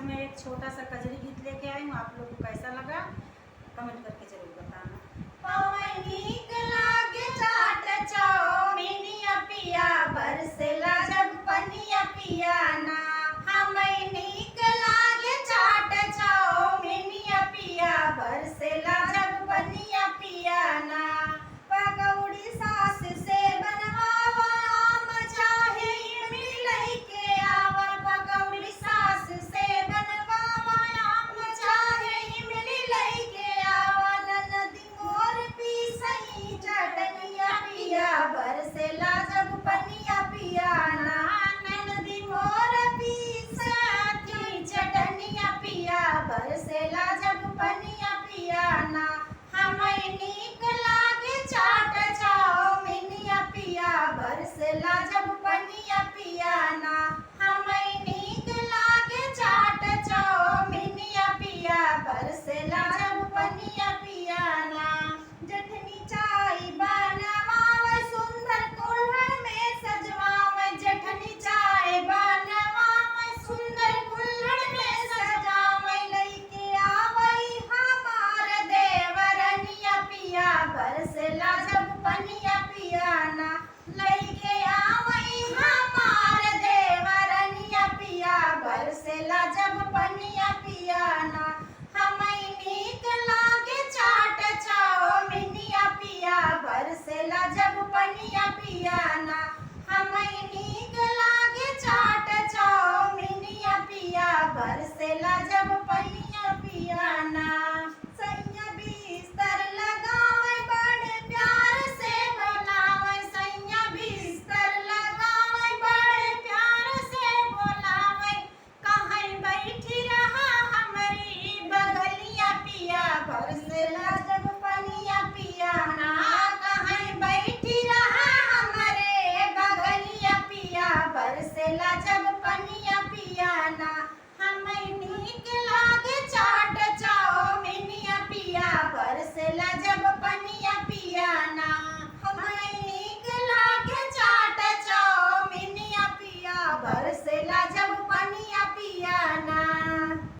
मैं एक छोटा सा कजरी गीत लेके आई हूँ। आप लोग को कैसा लगा कमेंट करके जरूर बताना। नीक लागे चाट चौमिनिया पिया बरसेला जब पनिया पिया ना। हमें नीक लागे चाट चौमिनिया पिया बरसेला जब पनिया पिया ना। पकौड़ी सास से बनवावा आम चाहे इमली लइके आवा। पकौड़ी सास से बनवावा आम चाहे इमली लइके आवा। ननदी मोर पीसई चटनिया पिया बरसेला जब पनिया पिया ना। ननदी मोर पीसई चटनिया पिया बरसेला जब पनिया पिया ना। हमें नीक लागे चाट चौमिनिया पिया बरसेला जब पनिया पिया ना। हमें नीक लागे चाट चौमिनिया पिया बरसेला जब पनिया पिया ना। जठनी चाय बनवावे सुंदर कुल्हड़ में सजवावे। जठनी चाय बनवावे सुंदर कुल्हड़ में सजावे। लइके आवई हमार देवरनिया पिया बरसेला जब पनिया पिया ना। लइके आवई हमार देवरनिया पिया बरसेला जब पनिया पिया ना। हमें नीक लागे चाट चौमिनिया पिया बरसेला जब पनिया पिया ना। हमें नीक लागे चाट चौमिनिया पिया बरसेला जब पनिया पिया ना। सैया बिस्तर लगावे बड़े प्यार से बोलावे। सैया बिस्तर लगावे बड़े प्यार से बोलावे। कहीं बैठी रहा हमारी बगलिया पिया बरसेला जब पनिया पिया ना। कहीं बैठी रहा हमारे बगलिया पिया बरसेला जब पनिया पिया ना। हमें नीक